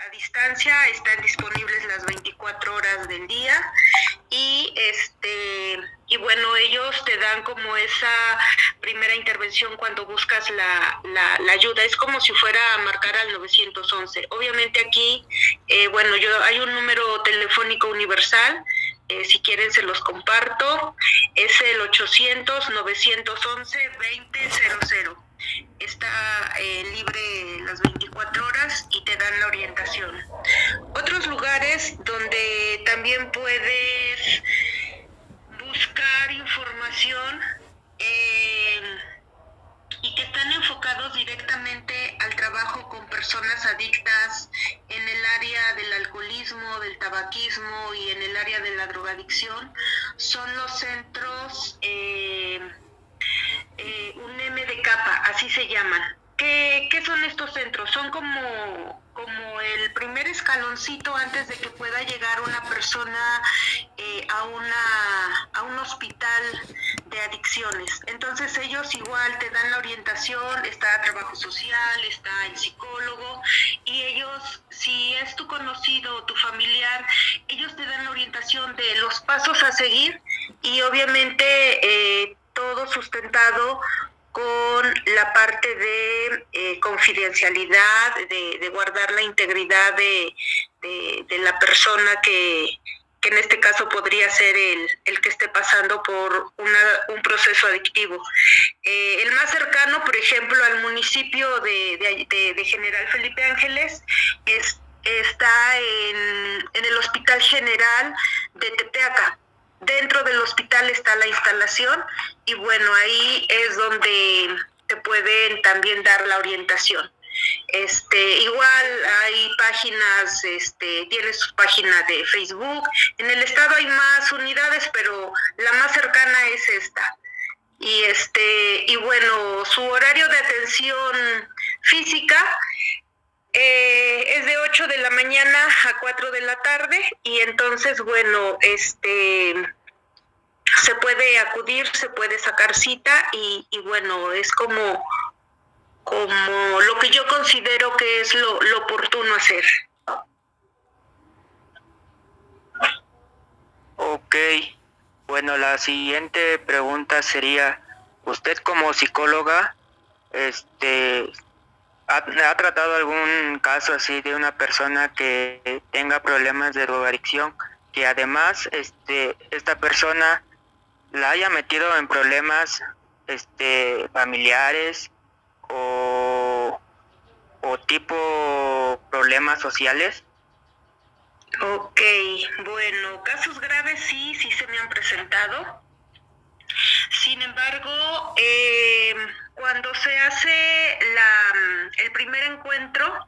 a distancia, están disponibles las 24 horas del día y bueno, ellos te dan como esa primera intervención cuando buscas la ayuda. Es como si fuera a marcar al 911. Obviamente aquí, hay un número telefónico universal. Si quieren se los comparto. Es el 800-911-2000. Está libre las 24 horas y te dan la orientación. Otros lugares donde también puedes buscar información y que están enfocados directamente al trabajo con personas adictas en el área del alcoholismo, del tabaquismo y en el área de la drogadicción, son los centros UNEM así se llaman. ¿Qué son estos centros? Son como el primer escaloncito antes de que pueda llegar una persona a un hospital de adicciones. Entonces ellos igual te dan la orientación, está trabajo social, está el psicólogo, y ellos, si es tu conocido o tu familiar, ellos te dan la orientación de los pasos a seguir y obviamente todo sustentado con la parte de confidencialidad, de guardar la integridad de la persona que en este caso podría ser el que esté pasando por un proceso adictivo. El más cercano, por ejemplo, al municipio de General Felipe Ángeles está en el Hospital General de Tepeaca. Dentro del hospital está la instalación y bueno, ahí es donde te pueden también dar la orientación. Igual hay páginas, tiene su página de Facebook. En el estado hay más unidades, pero la más cercana es esta. Y bueno, su horario de atención física es de 8 de la mañana a 4 de la tarde y entonces, bueno, se puede acudir, se puede sacar cita y bueno, es como lo que yo considero que es lo oportuno hacer. Ok, bueno, la siguiente pregunta sería, ¿usted como psicóloga, ha tratado algún caso así de una persona que tenga problemas de drogadicción, que además, esta persona la haya metido en problemas, familiares o tipo problemas sociales? Ok, bueno, casos graves sí se me han presentado. Sin embargo, cuando se hace el primer encuentro,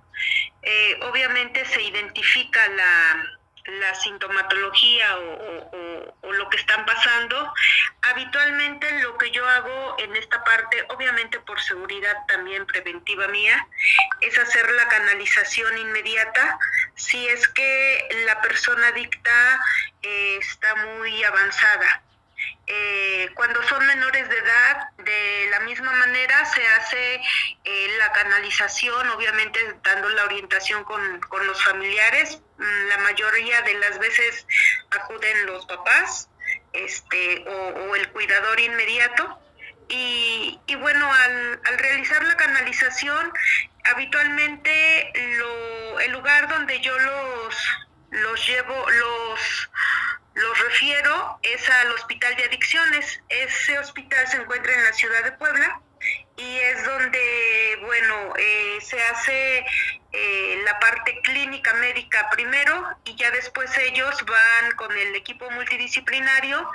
obviamente se identifica la sintomatología o lo que están pasando. Habitualmente lo que yo hago en esta parte, obviamente por seguridad también preventiva mía, es hacer la canalización inmediata si es que la persona adicta está muy avanzada. Cuando son menores de edad, de la misma manera se hace la canalización, obviamente dando la orientación con los familiares. La mayoría de las veces acuden los papás o el cuidador inmediato. Y bueno, al realizar la canalización, habitualmente el lugar donde yo los llevo, los refiero es al Hospital de Adicciones. Ese hospital se encuentra en la ciudad de Puebla y es donde, bueno, se hace la parte clínica médica primero y ya después ellos van con el equipo multidisciplinario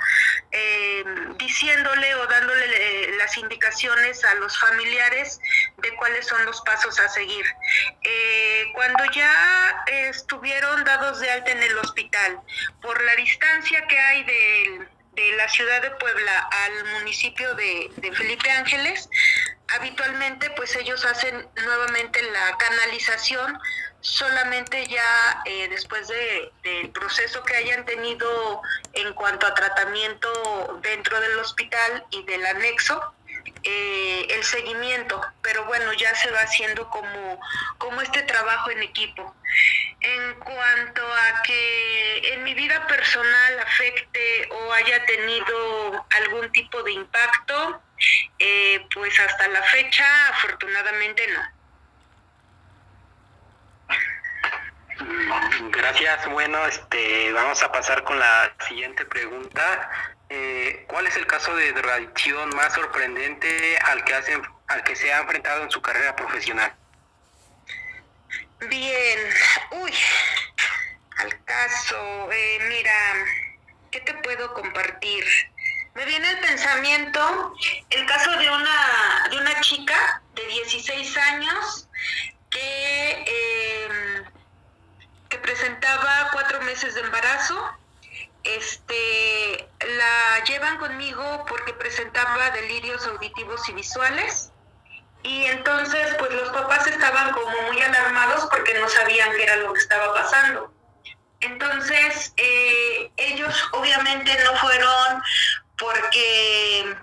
diciéndole o dándole las indicaciones a los familiares de cuáles son los pasos a seguir. Cuando ya estuvieron dados de alta en el hospital, por la distancia que hay de la ciudad de Puebla al municipio de Felipe Ángeles, habitualmente pues ellos hacen nuevamente la canalización solamente ya después del proceso que hayan tenido en cuanto a tratamiento dentro del hospital y del anexo, el seguimiento, pero bueno, ya se va haciendo como este trabajo en equipo. En cuanto a que en mi vida personal afecte o haya tenido algún tipo de impacto, pues hasta la fecha afortunadamente no. Gracias. Bueno, vamos a pasar con la siguiente pregunta. ¿Cuál es el caso de drogadicción más sorprendente al que se ha enfrentado en su carrera profesional? Bien, al caso, mira, ¿qué te puedo compartir? Me viene el pensamiento el caso de una chica de 16 años que presentaba 4 meses de embarazo. La llevan conmigo porque presentaba delirios auditivos y visuales. Y entonces, pues los papás estaban como muy alarmados porque no sabían qué era lo que estaba pasando. Entonces, ellos obviamente no fueron porque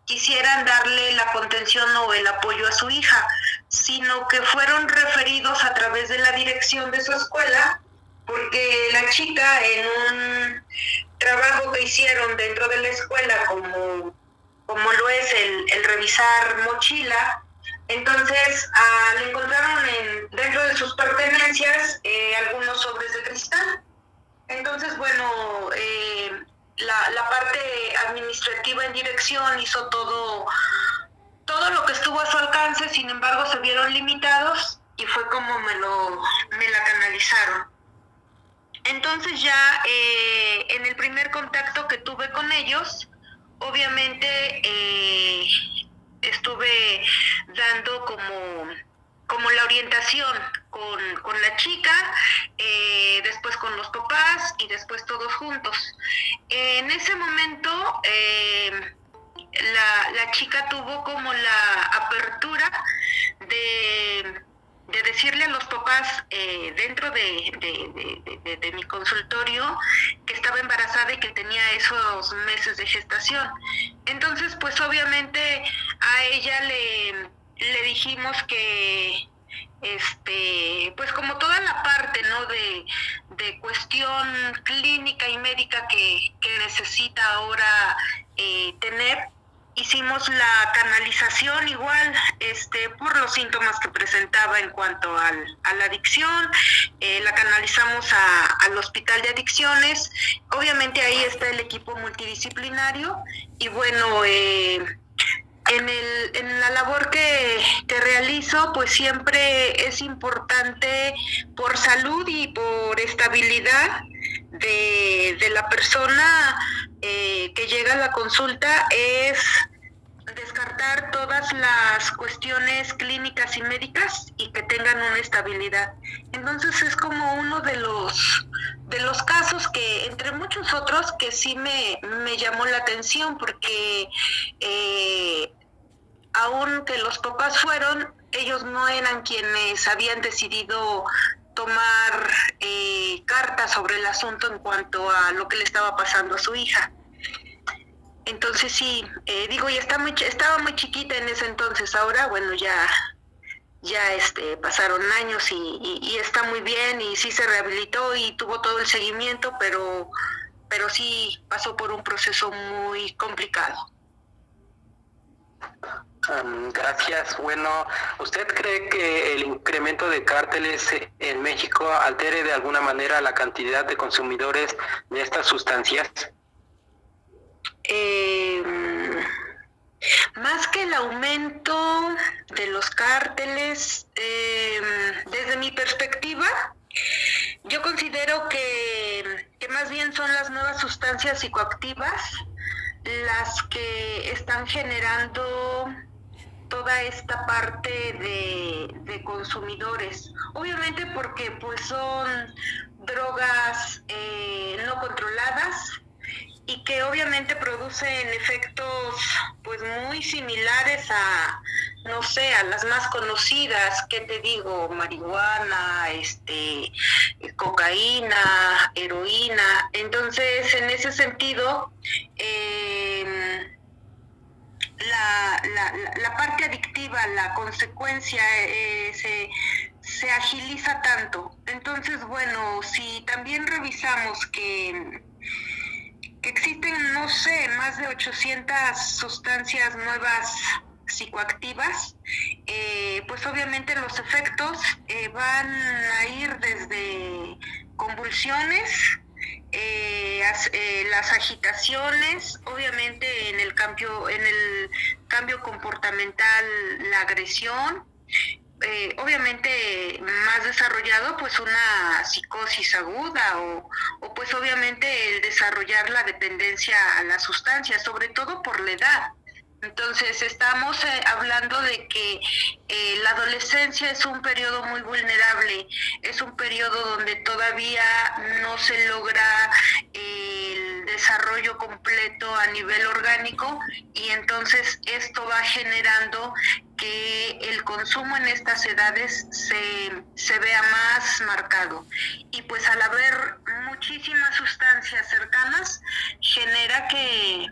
quisieran darle la contención o el apoyo a su hija, sino que fueron referidos a través de la dirección de su escuela, porque la chica en un trabajo que hicieron dentro de la escuela, como lo es el revisar mochila, entonces le encontraron dentro de sus pertenencias algunos sobres de cristal. Entonces, bueno, la parte administrativa en dirección hizo todo lo que estuvo a su alcance, sin embargo se vieron limitados y fue como me la canalizaron. Entonces ya en el primer contacto que tuve con ellos, obviamente estuve dando como la orientación con la chica, después con los papás y después todos juntos. En ese momento la chica tuvo como la apertura de decirle a los papás dentro de mi consultorio que estaba embarazada y que tenía esos meses de gestación. Entonces, pues obviamente a ella le dijimos que pues como toda la parte, ¿no?, de cuestión clínica y médica que necesita ahora tener. Hicimos la canalización igual por los síntomas que presentaba en cuanto a la adicción. La canalizamos al hospital de adicciones. Obviamente ahí está el equipo multidisciplinario y bueno, en la labor que realizo, pues siempre es importante por salud y por estabilidad de la persona que llega a la consulta, es descartar todas las cuestiones clínicas y médicas y que tengan una estabilidad. Entonces es como uno de los casos que, entre muchos otros, que sí me llamó la atención, porque aunque los papás fueron, ellos no eran quienes habían decidido tomar cartas sobre el asunto en cuanto a lo que le estaba pasando a su hija. Entonces sí, estaba muy chiquita en ese entonces. Ahora, bueno, ya pasaron años y está muy bien y sí se rehabilitó y tuvo todo el seguimiento, pero sí pasó por un proceso muy complicado. Gracias. Bueno, ¿usted cree que el incremento de cárteles en México altere de alguna manera la cantidad de consumidores de estas sustancias? Más que el aumento de los cárteles, desde mi perspectiva, yo considero que más bien son las nuevas sustancias psicoactivas las que están generando toda esta parte de consumidores. Obviamente porque pues son drogas no controladas y que obviamente producen efectos pues muy similares a, no sé, a las más conocidas, ¿qué te digo? Marihuana, cocaína, heroína. Entonces, en ese sentido, la parte adictiva, la consecuencia, se agiliza tanto. Entonces, bueno, si también revisamos que existen, no sé, más de 800 sustancias nuevas psicoactivas, pues obviamente los efectos van a ir desde convulsiones, las agitaciones, obviamente en el cambio comportamental, la agresión, obviamente más desarrollado pues una psicosis aguda o pues obviamente el desarrollar la dependencia a la sustancia, sobre todo por la edad. Entonces estamos hablando de que la adolescencia es un periodo muy vulnerable, es un periodo donde todavía no se logra el desarrollo completo a nivel orgánico y entonces esto va generando que el consumo en estas edades se vea más marcado. Y pues al haber muchísimas sustancias cercanas, genera que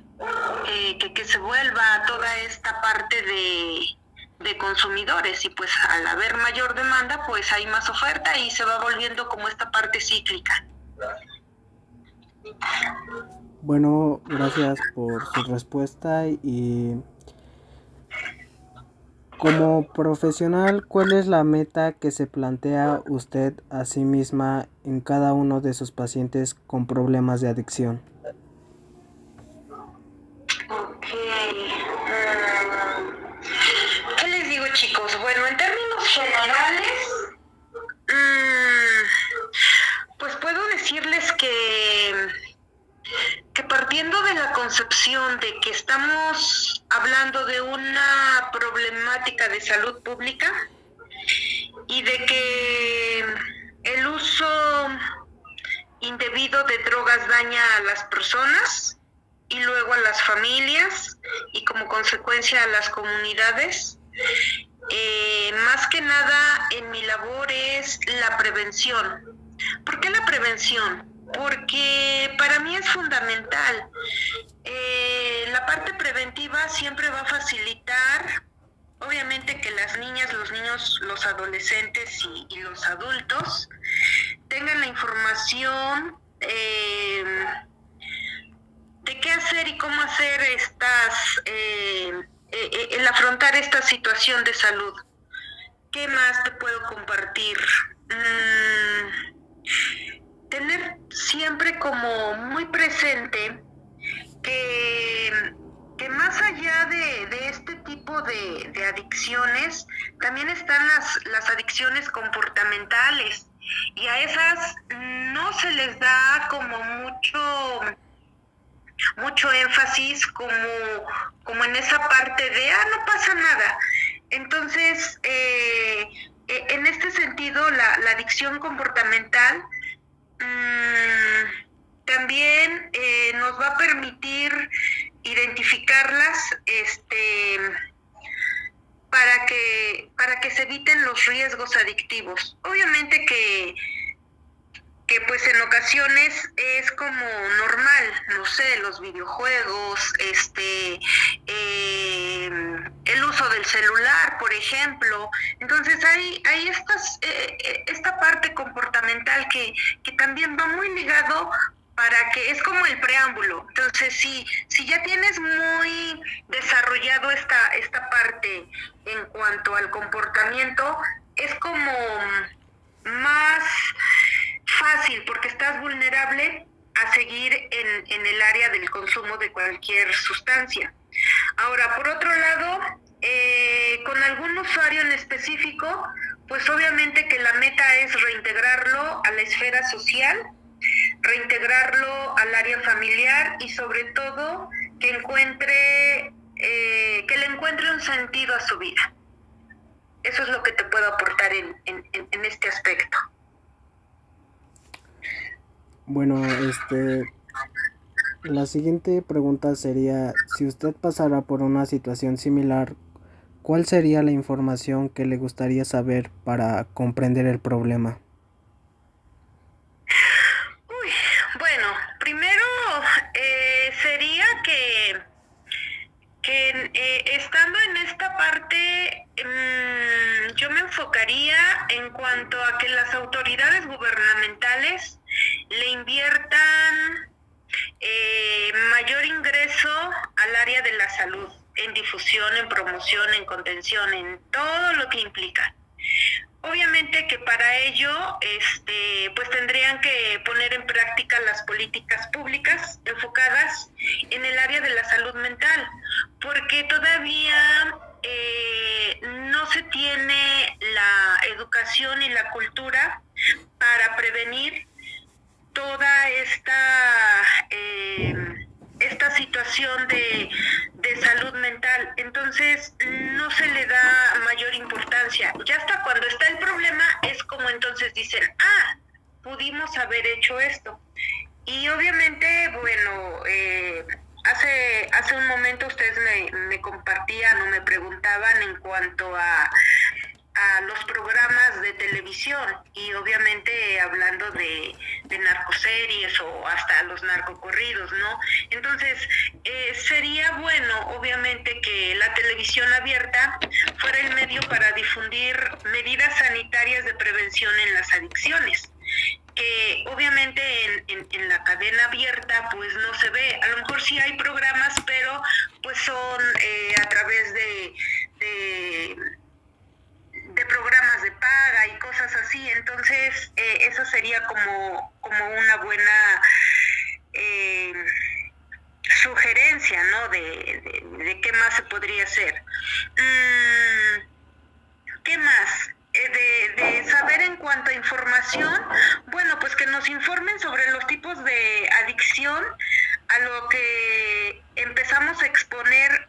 se vuelva toda esta parte de consumidores y pues al haber mayor demanda pues hay más oferta y se va volviendo como esta parte cíclica. Bueno, gracias por su respuesta y como profesional, ¿cuál es la meta que se plantea usted a sí misma en cada uno de sus pacientes con problemas de adicción? Ok. ¿Qué les digo, chicos? Bueno, en términos generales, pues puedo decirles que partiendo de la concepción de que estamos hablando de una problemática de salud pública y de que el uso indebido de drogas daña a las personas y luego a las familias y como consecuencia a las comunidades, más que nada en mi labor es la prevención. ¿Por qué la prevención? Porque para mí es fundamental. La parte preventiva siempre va a facilitar, obviamente, que las niñas, los niños, los adolescentes y los adultos tengan la información de qué hacer y cómo hacer el afrontar esta situación de salud. ¿Qué más te puedo compartir? Tener siempre como muy presente que más allá de este tipo de adicciones, también están las adicciones comportamentales y a esas no se les da como mucho énfasis como en esa parte de, no pasa nada. Entonces, en este sentido, la adicción comportamental también nos va a permitir identificarlas para que se eviten los riesgos adictivos. Obviamente que pues en ocasiones es como normal, no sé, los videojuegos, el uso del celular, por ejemplo. Entonces hay esta parte comportamental que también va muy ligado para que es como el preámbulo. Entonces si ya tienes muy desarrollado esta parte en cuanto al comportamiento, es como más fácil porque estás vulnerable a seguir en el área del consumo de cualquier sustancia. Ahora, por otro lado, con algún usuario en específico, pues obviamente que la meta es reintegrarlo a la esfera social, reintegrarlo al área familiar y sobre todo que le encuentre un sentido a su vida. Eso es lo que te puedo aportar en este aspecto. Bueno, la siguiente pregunta sería, si usted pasara por una situación similar, ¿cuál sería la información que le gustaría saber para comprender el problema? Bueno, primero sería que estando en esta parte, yo me enfocaría en cuanto a que las autoridades gubernamentales le inviertan mayor ingreso al área de la salud, en difusión, en promoción, en contención, en todo lo que implica. Obviamente que para ello pues tendrían que poner en práctica las políticas públicas enfocadas en el área de la salud mental, porque todavía no se tiene la educación y la cultura para prevenir toda esta situación de salud mental. Entonces no se le da mayor importancia. Ya hasta cuando está el problema es como entonces dicen, pudimos haber hecho esto. Y obviamente, bueno, hace un momento ustedes me compartían o me preguntaban en cuanto a los programas de televisión, y obviamente hablando de narcoseries o hasta los narcocorridos, ¿no? Entonces, sería bueno, obviamente, que la televisión abierta fuera el medio para difundir medidas sanitarias de prevención en las adicciones, que obviamente en la cadena abierta pues no se ve. A lo mejor sí hay programas, pero pues son a través de programas de paga y cosas así. Entonces eso sería como una buena sugerencia, ¿no? De qué más se podría hacer. ¿Qué más? De saber en cuanto a información, bueno, pues que nos informen sobre los tipos de adicción a lo que empezamos a exponer,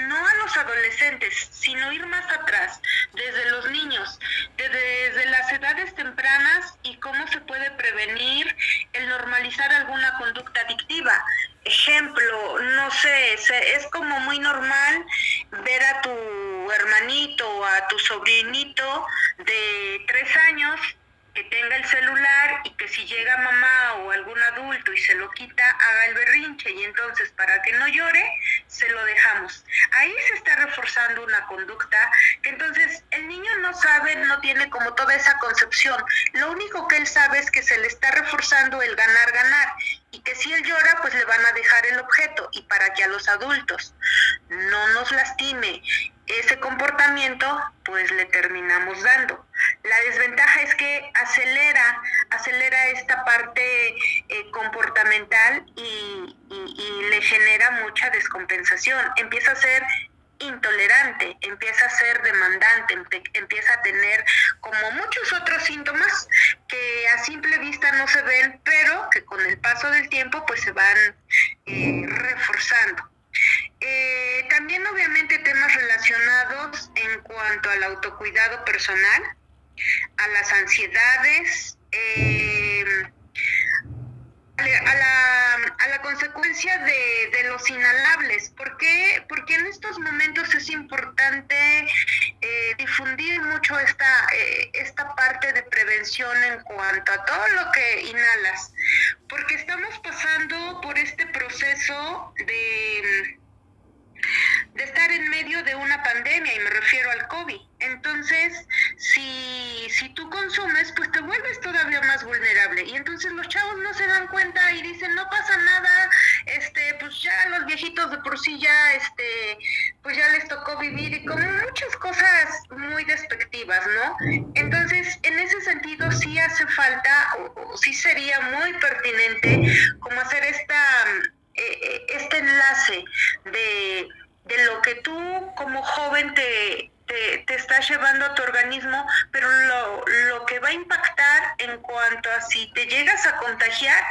no a los adolescentes, sino ir más atrás, desde los niños, desde las edades tempranas, y cómo se puede prevenir el normalizar alguna conducta adictiva. Ejemplo, no sé, es como muy normal ver a tu hermanito o a tu sobrinito de 3 años que tenga el celular, y que si llega mamá o algún adulto y se lo quita, haga el berrinche, y entonces para que no llore, se lo dejamos. Ahí se está reforzando una conducta que entonces el niño no sabe, no tiene como toda esa concepción. Lo único que él sabe es que se le está reforzando el ganar, y que si él llora, pues le van a dejar el objeto, y para que a los adultos no nos lastime ese comportamiento, pues le terminamos dando. La desventaja es que acelera esta parte comportamental, y le genera mucha descompensación. Empieza a ser intolerante, empieza a ser demandante, empieza a tener como muchos otros síntomas que a simple vista no se ven, pero que con el paso del tiempo pues se van reforzando. También obviamente temas relacionados en cuanto al autocuidado personal, a las ansiedades, a la consecuencia de los inhalables. ¿Por qué? Porque en estos momentos es importante difundir mucho esta parte de prevención en cuanto a todo lo que inhalas, porque estamos pasando por este proceso de estar en medio de una pandemia, y me refiero al COVID. Entonces, si tú consumes, pues te vuelves todavía más vulnerable, y entonces los chavos no se dan cuenta y dicen, no pasa nada, pues ya los viejitos de por sí ya, pues ya les tocó vivir, y como muchas cosas muy despectivas, ¿no? Entonces, en ese sentido sí hace falta, o sí sería muy pertinente como hacer este enlace de lo que tú como joven te estás llevando a tu organismo, pero lo que va a impactar en cuanto a si te llegas a contagiar,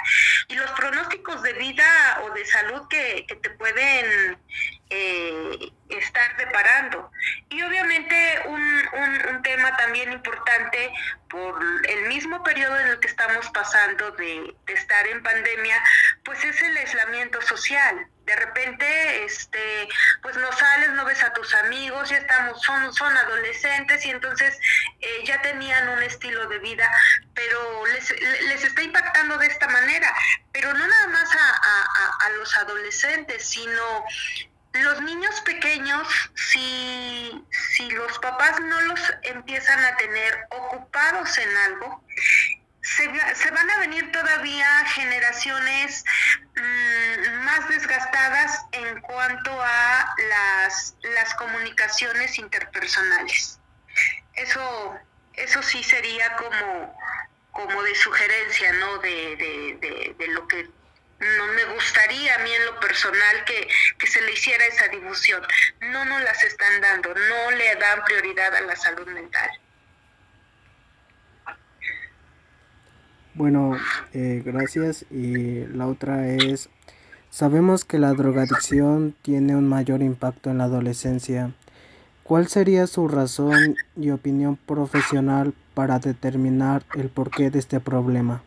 y los pronósticos de vida o de salud que te pueden estar deparando. Y obviamente un tema también importante por el mismo periodo en el que estamos pasando de estar en pandemia, pues es el aislamiento social. De repente, pues no sales, no ves a tus amigos, ya son adolescentes, y entonces ya tenían un estilo de vida, pero les está impactando de esta manera. Pero no nada más a los adolescentes, sino los niños pequeños, si los papás no los empiezan a tener ocupados en algo, se van a venir todavía generaciones más desgastadas en cuanto a las comunicaciones interpersonales. Eso sí sería como de sugerencia, ¿no? De lo que no me gustaría a mí en lo personal que se le hiciera esa difusión. No nos las están dando, no le dan prioridad a la salud mental. Bueno, gracias. Y la otra es, sabemos que la drogadicción tiene un mayor impacto en la adolescencia. ¿Cuál sería su razón y opinión profesional para determinar el porqué de este problema?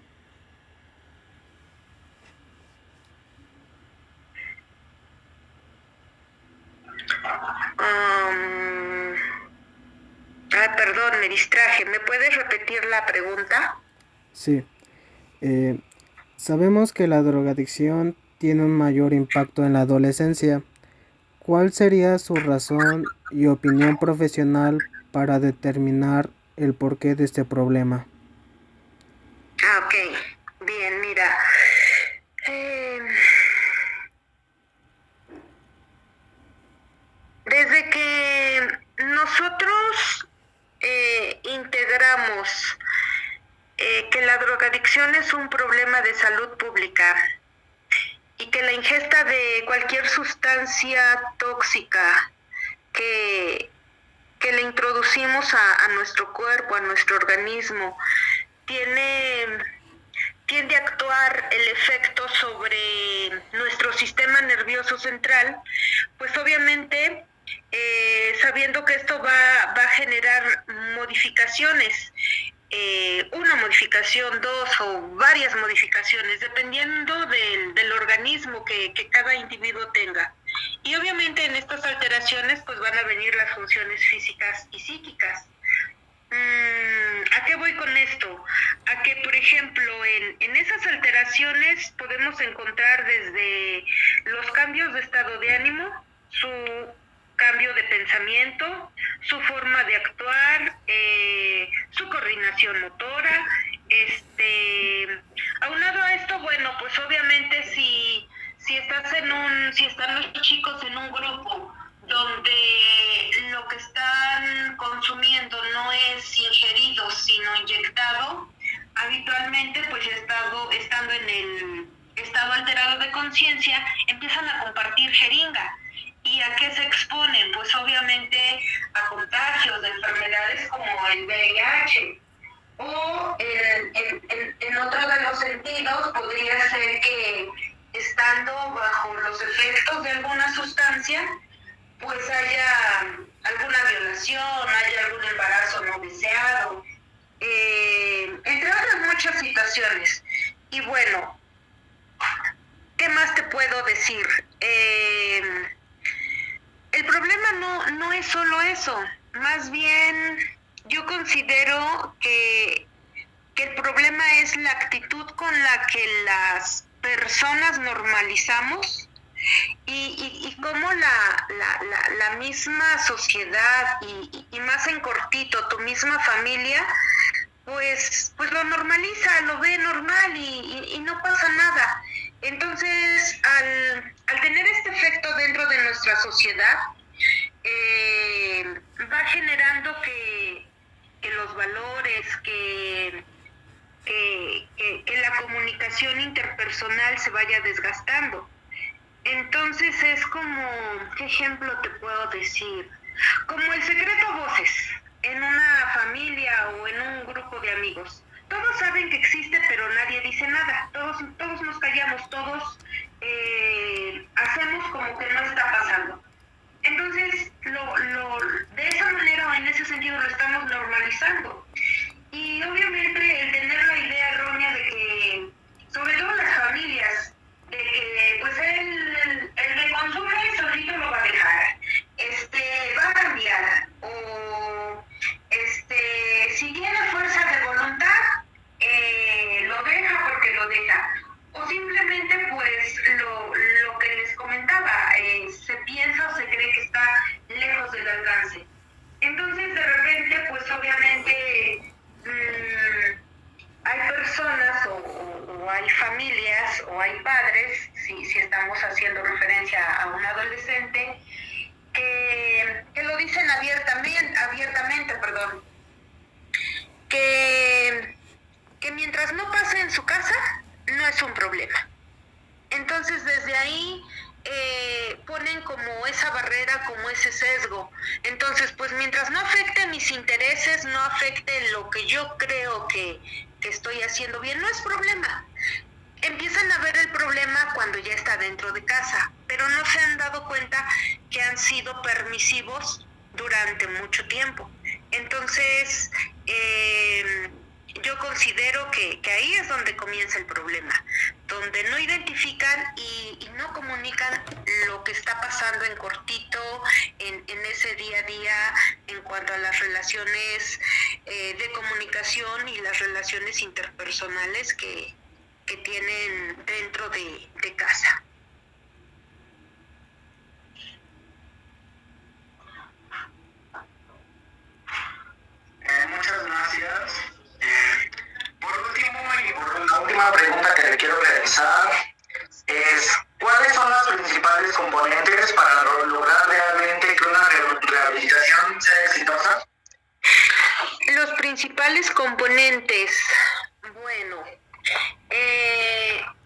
Perdón, me distraje. ¿Me puedes repetir la pregunta? Sí. Sabemos que la drogadicción tiene un mayor impacto en la adolescencia. ¿Cuál sería su razón y opinión profesional para determinar el porqué de este problema? Ok. Bien, mira. Desde que nosotros integramos que la drogadicción es un problema de salud pública y que la ingesta de cualquier sustancia tóxica que le introducimos a nuestro cuerpo, a nuestro organismo, tiende a actuar el efecto sobre nuestro sistema nervioso central, pues obviamente sabiendo que esto va a generar modificaciones, una modificación, dos o varias modificaciones, dependiendo del organismo que cada individuo tenga. Y obviamente en estas alteraciones pues van a venir las funciones físicas y psíquicas. ¿A qué voy con esto? A que, por ejemplo, en esas alteraciones podemos encontrar desde los cambios de estado de ánimo, su cambio de pensamiento, su forma de actuar, su coordinación motora. Aunado a esto, bueno, pues obviamente si están los chicos en un grupo donde lo que están consumiendo no es ingerido, sino inyectado, habitualmente, pues estando en el estado alterado de conciencia, empiezan a compartir jeringa. ¿Y a qué se exponen? Pues obviamente a contagios de enfermedades como el VIH. O en otro de los sentidos podría ser que estando bajo los efectos de alguna sustancia, pues haya alguna violación, haya algún embarazo no deseado, entre otras muchas situaciones. Y bueno, ¿qué más te puedo decir? El problema no es solo eso, más bien yo considero que el problema es la actitud con la que las personas normalizamos y cómo la misma sociedad y más en cortito tu misma familia pues lo normaliza, lo ve normal y no pasa nada. Entonces al tener este efecto dentro de nuestra sociedad va generando que los valores, que la comunicación interpersonal se vaya desgastando. Entonces es como, ¿qué ejemplo te puedo decir? Como el secreto a voces en una familia o en un grupo de amigos. Todos saben que existe, pero nadie dice nada. Todos nos callamos, todos hacemos como que no está pasando. Entonces, de esa manera o en ese sentido lo estamos normalizando. Y obviamente el tener la idea errónea de que, sobre todo las familias, de que pues el que consume solito lo va a dejar, va a cambiar, o si tiene fuerza de voluntad, lo deja porque lo deja. O simplemente pues lo que les comentaba, se piensa cuando hay padres, si estamos haciendo referencia a un adolescente, que lo dicen abiertamente, que mientras no pase en su casa, no es un problema. Entonces desde ahí ponen como esa barrera, como ese sesgo. Entonces, pues mientras no afecte mis intereses, no afecte lo que yo creo que estoy haciendo bien, no es problema. Empiezan a ver el problema cuando ya está dentro de casa, pero no se han dado cuenta que han sido permisivos durante mucho tiempo. Entonces, yo considero que ahí es donde comienza el problema, donde no identifican y no comunican lo que está pasando en cortito, en ese día a día, en cuanto a las relaciones de comunicación y las relaciones interpersonales que tienen dentro de casa. Muchas gracias. Por último y por la última pregunta que le quiero realizar es, ¿cuáles son las principales componentes para lograr realmente que una rehabilitación sea exitosa? Los principales componentes, bueno,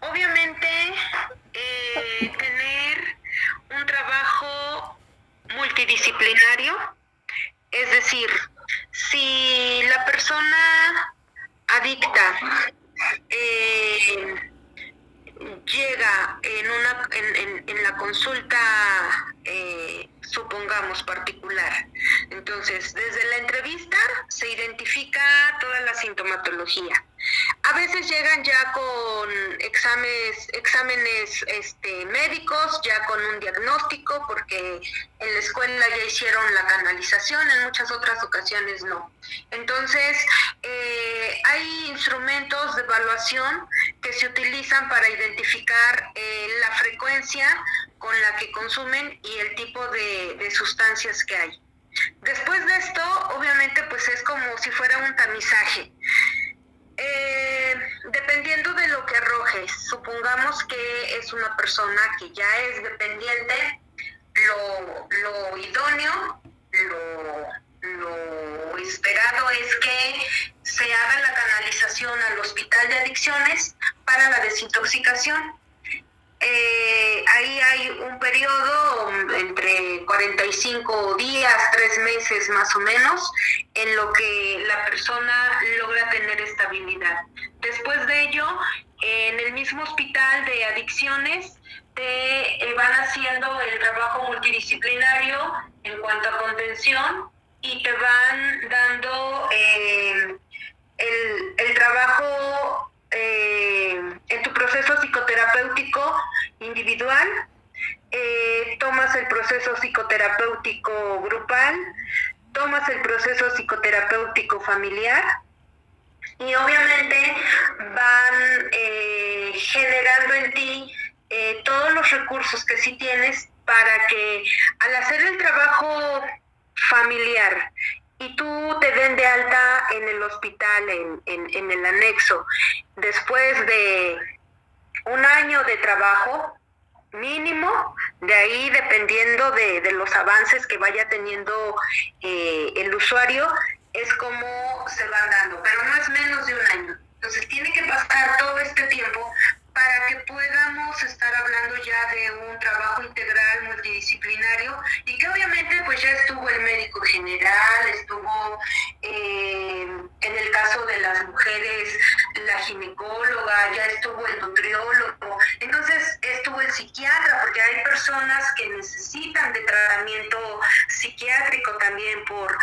obviamente tener un trabajo multidisciplinario, es decir, si la persona adicta llega en la consulta, supongamos particular, entonces desde la entrevista se identifica toda la sintomatología. A veces llegan ya con exámenes médicos, ya con un diagnóstico, porque en la escuela ya hicieron la canalización, en muchas otras ocasiones no. Entonces, hay instrumentos de evaluación que se utilizan para identificar la frecuencia con la que consumen y el tipo de sustancias que hay. Después de esto, obviamente, pues es como si fuera un tamizaje. Dependiendo de lo que arrojes, supongamos que es una persona que ya es dependiente, lo idóneo, lo esperado es que se haga la canalización al hospital de adicciones para la desintoxicación. Ahí hay un periodo entre 45 días, 3 meses más o menos, en lo que la persona logra tener estabilidad. Después de ello, en el mismo hospital de adicciones, te van haciendo el trabajo multidisciplinario en cuanto a contención y te van dando el trabajo en tu proceso psicoterapéutico individual, tomas el proceso psicoterapéutico grupal, tomas el proceso psicoterapéutico familiar y obviamente van generando en ti todos los recursos que sí tienes para que al hacer el trabajo familiar y tú te den de alta en el hospital, en el anexo, después de un año de trabajo mínimo, de ahí dependiendo de los avances que vaya teniendo el usuario, es como se van dando, pero no es menos de un año. Entonces tiene que pasar todo este tiempo para que podamos estar hablando ya de un trabajo integral multidisciplinario y que obviamente pues ya estuvo el médico general, estuvo en el caso de las mujeres la ginecóloga, ya estuvo el nutriólogo, entonces estuvo el psiquiatra, porque hay personas que necesitan de tratamiento psiquiátrico también por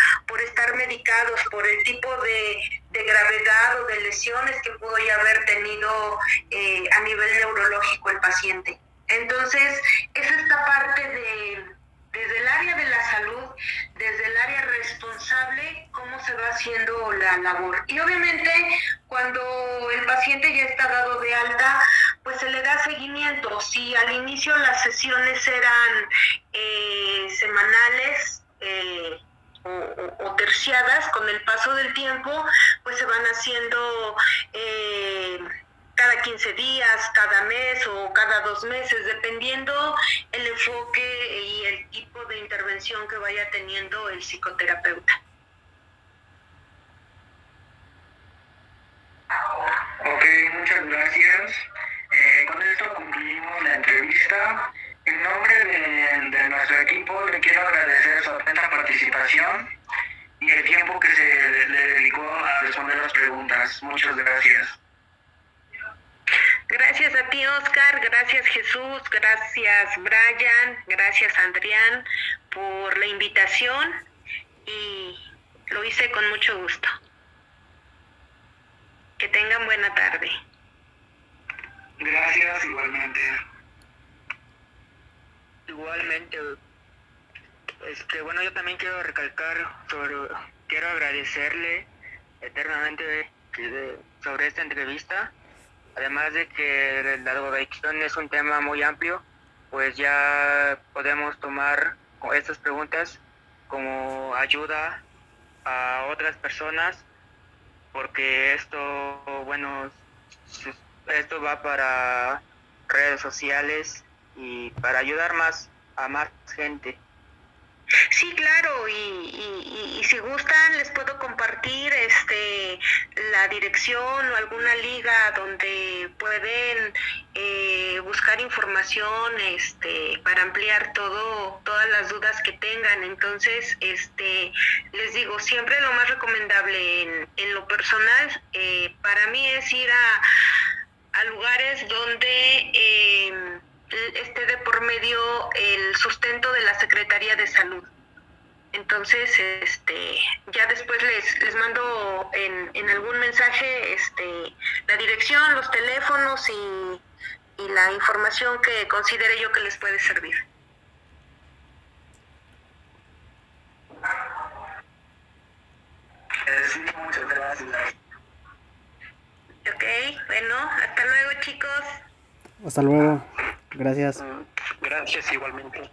estar medicados, por el tipo de gravedad o de lesiones que pudo ya haber tenido a nivel neurológico el paciente. Entonces, es esta parte desde el área de la salud, desde el área responsable, cómo se va haciendo la labor. Y obviamente, cuando el paciente ya está dado de alta, pues se le da seguimiento. Si al inicio las sesiones eran semanales, o terciadas, con el paso del tiempo pues se van haciendo cada 15 15 días, cada mes o cada 2 meses, dependiendo el enfoque y el tipo de intervención que vaya teniendo el psicoterapeuta. Ok, muchas gracias. Con esto concluimos la entrevista. En nombre de nuestro equipo le quiero agradecer su atenta participación y el tiempo que se le dedicó a responder las preguntas. Muchas gracias. Gracias a ti, Oscar, gracias Jesús, gracias Brian, gracias Adrián por la invitación y lo hice con mucho gusto. Que tengan buena tarde. Gracias, igualmente. Igualmente, bueno, yo también quiero recalcar quiero agradecerle eternamente sobre esta entrevista. Además de que la drogadicción es un tema muy amplio, pues ya podemos tomar estas preguntas como ayuda a otras personas, porque esto va para redes sociales y para ayudar a más gente. Sí, claro, y si gustan les puedo compartir la dirección o alguna liga donde pueden buscar información para ampliar todas las dudas que tengan. Entonces, les digo, siempre lo más recomendable en lo personal para mí es ir a lugares donde esté de por medio el sustento de la Secretaría de Salud. Entonces, ya después les mando en algún mensaje la dirección, los teléfonos y la información que considere yo que les puede servir. Sí, muchas gracias. Ok, bueno, hasta luego chicos. Hasta luego. Gracias. Gracias igualmente.